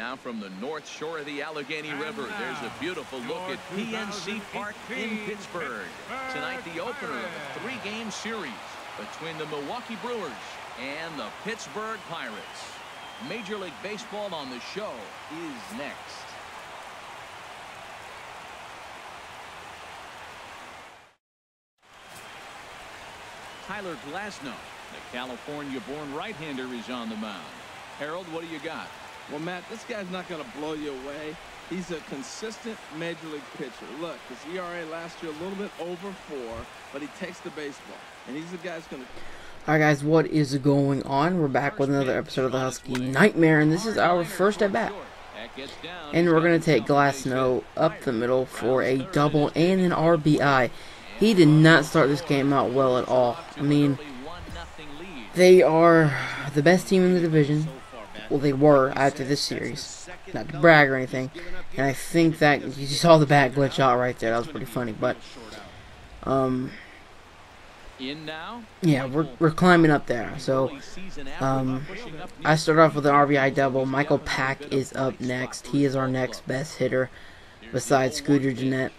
Now from the north shore of the Allegheny River, there's a beautiful look at PNC Park in Pittsburgh. Tonight, the opener of a 3-game series between the Milwaukee Brewers and the Pittsburgh Pirates. Major League Baseball on the show is next. Tyler Glasnow, the California-born right-hander, is on the mound. Harold, what do you got? Well, Matt, this guy's not going to blow you away. He's a consistent Major League pitcher. Look, his ERA last year a little bit over 4, but he takes the baseball. And he's the guy that's going to... Alright guys, what is going on? We're back with another episode of the Husky Nightmare, and this is our first at bat. And we're going to take Glasnow up the middle for a double and an RBI. He did not start this game out well at all. I mean, they are the best team in the division. Well, they were after this series. Not to brag or anything. And I think that you saw the bat glitch out right there. That was pretty funny. But, yeah, we're climbing up there. So, I start off with an RBI double. Michael Pack is up next. He is our next best hitter besides Scooter Gennett.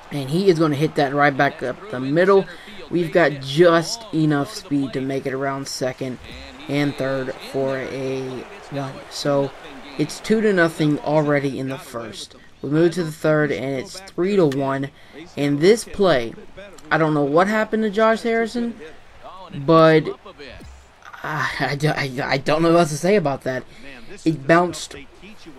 And he is going to hit that right back up the middle. We've got just enough speed to make it around second and third for a run. So it's 2-0 already in the first. We move to the third and it's 3-1. And this play, I don't know what happened to Josh Harrison, but I don't know what else to say about that. It bounced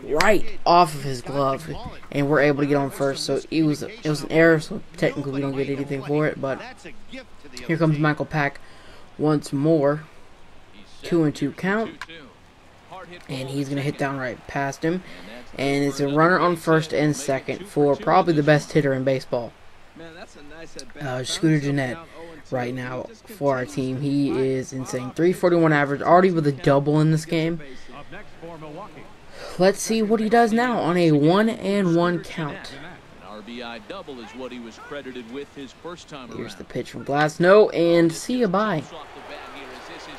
right off of his glove, and we're able to get on first. So it was an error, so technically we don't get anything for it. But here comes Michael Pack once more. 2-2 count, and he's gonna hit down right past him, and it's a runner on first and second for probably the best hitter in baseball, Scooter Gennett. Right now for our team, he is insane. 341 average, already with a double in this game. Let's see what he does now on a 1-1 count. Here's the pitch from Glasnow, and see you bye.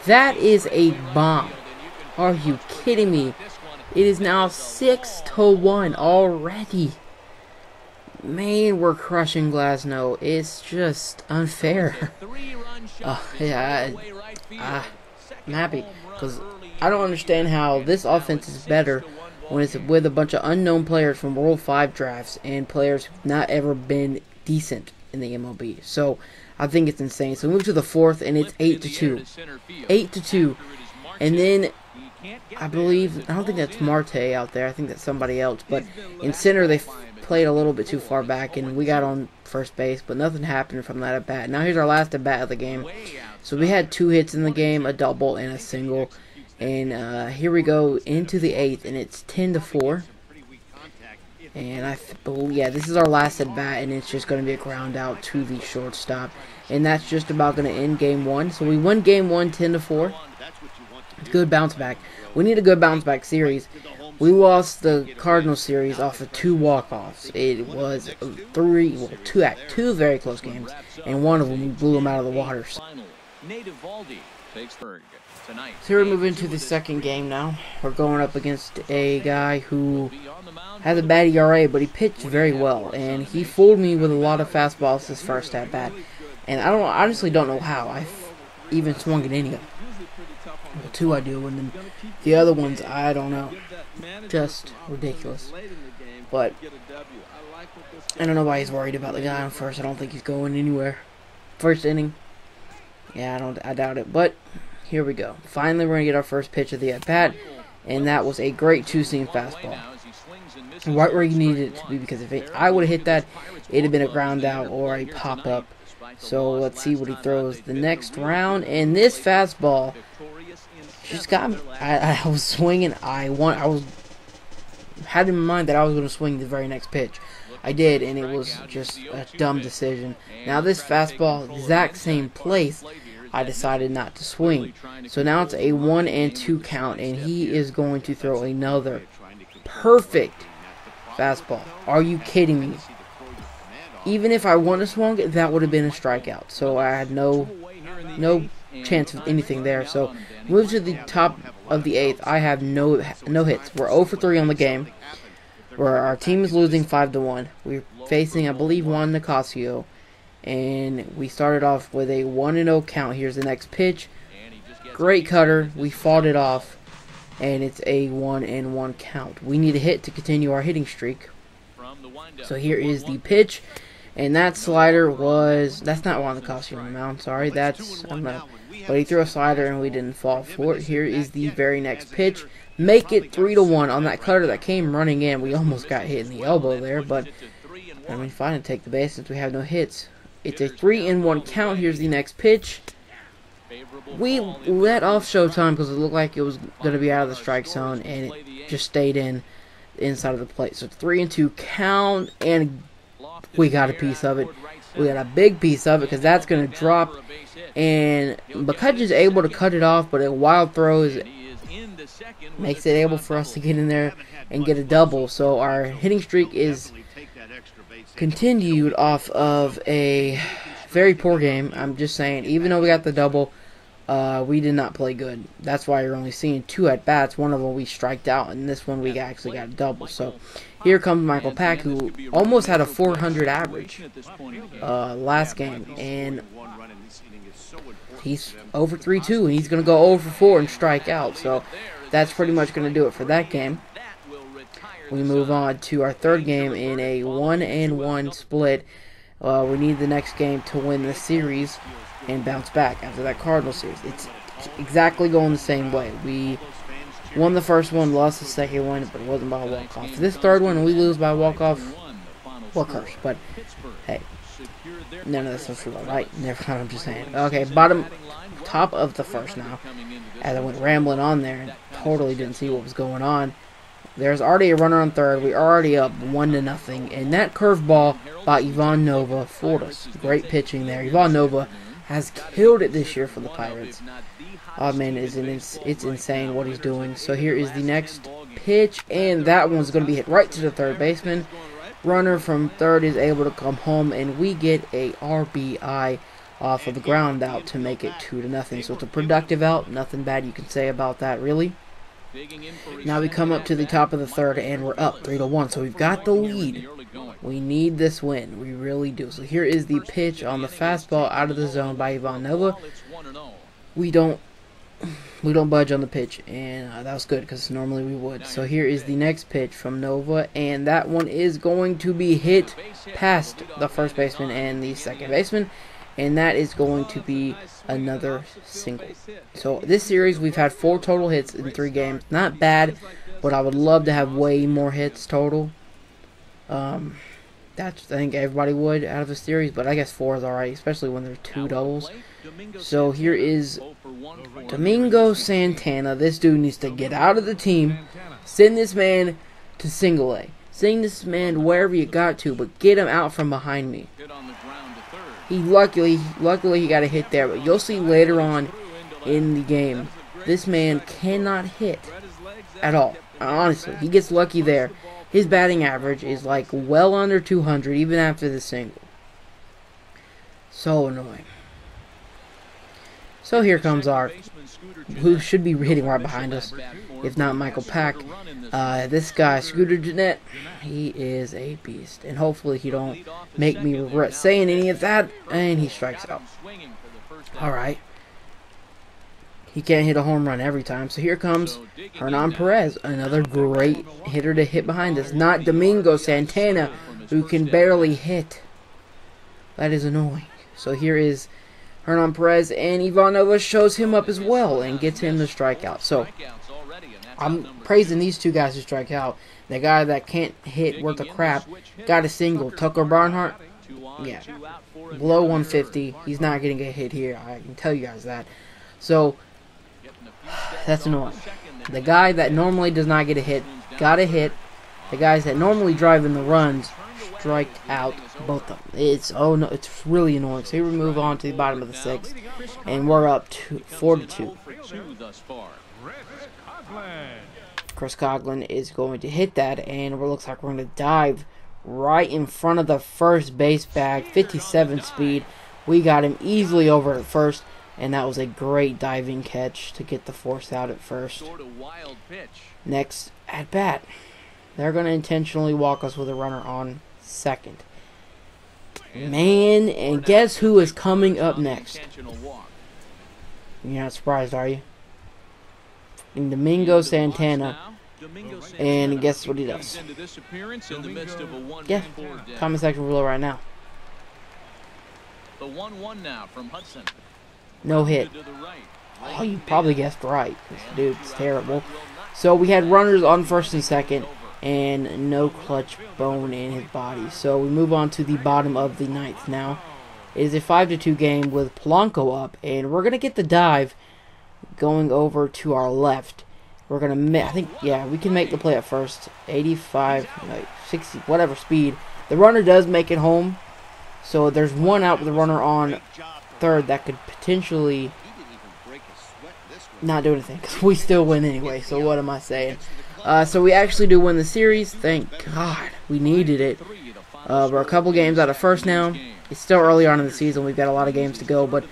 That is a bomb. Are you kidding me? It is now 6-1 already. Man, we're crushing Glasnow. It's just unfair. Yeah, I'm happy because I don't understand how this offense is better when it's with a bunch of unknown players from World 5 drafts and players who've not ever been decent in the MLB. So I think it's insane. So we move to the fourth and it's 8-2. 8-2. And then I don't think that's Marte out there. I think that's somebody else. But in center they played a little bit too far back and we got on first base, but nothing happened from that at bat. Now here's our last at bat of the game. So we had 2 hits in the game, a double and a single. And here we go into the 8th, and it's 10-4. And I believe, yeah, this is our last at bat, and it's just going to be a ground out to the shortstop. And that's just about going to end game 1. So we win game 1, 10-4. Good bounce back. We need a good bounce back series. We lost the Cardinals series off of 2 walk-offs. It was 2 very close games, and one of them we blew them out of the waters. So we're moving to the second game now. We're going up against a guy who has a bad ERA, but he pitched very well, and he fooled me with a lot of fastballs this first at bat. And I honestly don't know how I even swung at any of them. Well, 2 I do, and then the other ones I don't know. Just ridiculous. But I don't know why he's worried about the guy on first. I don't think he's going anywhere. First inning. Yeah, I doubt it. But here we go. Finally, we're going to get our first pitch of the at-bat, and that was a great 2-seam fastball. Right where you needed it to be, because if I would have hit that, it would have been a ground out or a pop-up. So let's see what he throws the next round, and this fastball just got me. I was swinging. I had in mind that I was going to swing the very next pitch. I did, and it was just a dumb decision. Now this fastball, exact same place, I decided not to swing. So now it's a 1-2 count, and he is going to throw another perfect fastball. Are you kidding me? Even if I wouldn't have swung it, that would have been a strikeout. So I had no chance of anything there. So move to the top of the 8th, I have no hits. We're 0 for 3 on the game. Where our team is losing 5-1. We're facing, I believe, Juan Nicasio. And we started off with a 1-0 count. Here's the next pitch. Great cutter. We fought it off. And it's a 1-1 count. We need a hit to continue our hitting streak. So here is the pitch. And that slider was... That's not Juan Nicasio on the mound. Sorry. That's... But he threw a slider and we didn't fall for it. Here is the very next pitch. Make it 3-1 on that cutter that came running in. We almost got hit in the elbow there, but I mean, fine to take the base since we have no hits. It's a 3-1 count. Here's the next pitch. We let off Showtime because it looked like it was going to be out of the strike zone, and it just stayed in the inside of the plate. So 3-2 count, and we got a piece of it. We got a big piece of it because that's going to drop, and McCutcheon's able to cut it off, but a wild throw makes it able for us to get in there and get a double. So our hitting streak is continued off of a very poor game. I'm just saying, even though we got the double, we did not play good. That's why you're only seeing 2 at-bats. One of them we striked out, and this one we actually got a double. So here comes Michael Pack, who almost had a 400 average last game, and he's over 3-2, and he's going to go over 4 and strike out. So that's pretty much going to do it for that game. We move on to our third game in a 1-1 split. We need the next game to win the series and bounce back after that Cardinal series. It's exactly going the same way. We won the first one, lost the second one, but it wasn't by a walk-off. This third one, we lose by a walk-off. Well, curse, but hey, none of this is true, right? Never mind, I'm just saying. Okay, top of the first now. As I went rambling on there and totally didn't see what was going on. There's already a runner on third. We're already up 1-0, and that curveball by Ivan Nova fooled us. Great pitching there. Ivan Nova has killed it this year for the Pirates. Oh man, it's insane what he's doing. So here is the next pitch, and that one's going to be hit right to the third baseman. Runner from third is able to come home, and we get a RBI off of the ground out to make it 2-0. So it's a productive out. Nothing bad you can say about that, really. Now we come up to the top of the third, and we're up 3-1. So we've got the lead. We need this win. We really do. So here is the pitch on the fastball out of the zone by Ivan Nova. We don't budge on the pitch, and that was good because normally we would. So here is the next pitch from Nova, and that one is going to be hit past the first baseman and the second baseman, and that is going to be another single. So this series we've had 4 total hits in 3 games. Not bad, but I would love to have way more hits total. That's, I think everybody would out of the series, but I guess 4 is alright, especially when there's 2 doubles. So here is Domingo Santana. This dude needs to get out of the team. Send this man to single A. Send this man wherever you got to, but get him out from behind me. He luckily he got a hit there, but you'll see later on in the game, this man cannot hit at all. Honestly, he gets lucky there. His batting average is like well under 200 even after the single. So annoying. So here comes our, who should be hitting right behind us, if not Michael Pack. This guy, Scooter Jeanette, he is a beast. And hopefully he don't make me regret saying any of that. And he strikes out. Alright. He can't hit a home run every time. So here comes Hernan Perez, another great hitter to hit behind us. Not Domingo Santana, who can barely hit. That is annoying. So here is Hernan Perez, and Ivan Nova shows him up as well and gets him the strikeout. So I'm praising these 2 guys who strike out. The guy that can't hit worth a crap got a single. Tucker Barnhart, yeah, below 150. He's not getting a hit here. I can tell you guys that. So that's annoying. The guy that normally does not get a hit got a hit. The guys that normally drive in the runs strike out both of them. It's really annoying. So here we move on to the bottom of the 6th, and we're up 4-2. Chris Coughlin is going to hit that, and it looks like we're going to dive right in front of the first base bag. 57 speed. We got him easily over at first. And that was a great diving catch to get the force out at first. Next at bat, they're going to intentionally walk us with a runner on second. Man, and guess who is coming up next? You're not surprised, are you? Domingo Santana. And guess what he does? Yeah, comment section below right now. The 1-1 now from Hudson. No hit. Oh, you probably guessed right. Dude, it's terrible. So we had runners on first and second, and no clutch bone in his body. So we move on to the bottom of the ninth now. It is a 5-2 game with Polanco up, and we're gonna get the dive going over to our left. We're gonna, I think, yeah, we can make the play at first. 85, 60, whatever speed. The runner does make it home. So there's one out with the runner on third that could potentially not do anything, because we still win anyway. So what am I saying? So we actually do win the series. Thank God. We needed it. We're a couple games out of first now. It's still early on in the season. We've got a lot of games to go, but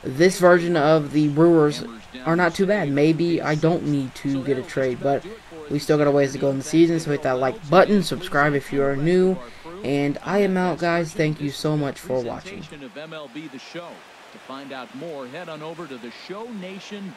this version of the Brewers are not too bad. Maybe I don't need to get a trade, but we still got a ways to go in the season. So hit that like button, subscribe if you are new, and I am out, guys. Thank you so much for watching. Of MLB The Show. To find out more, head on over to theshownation.com.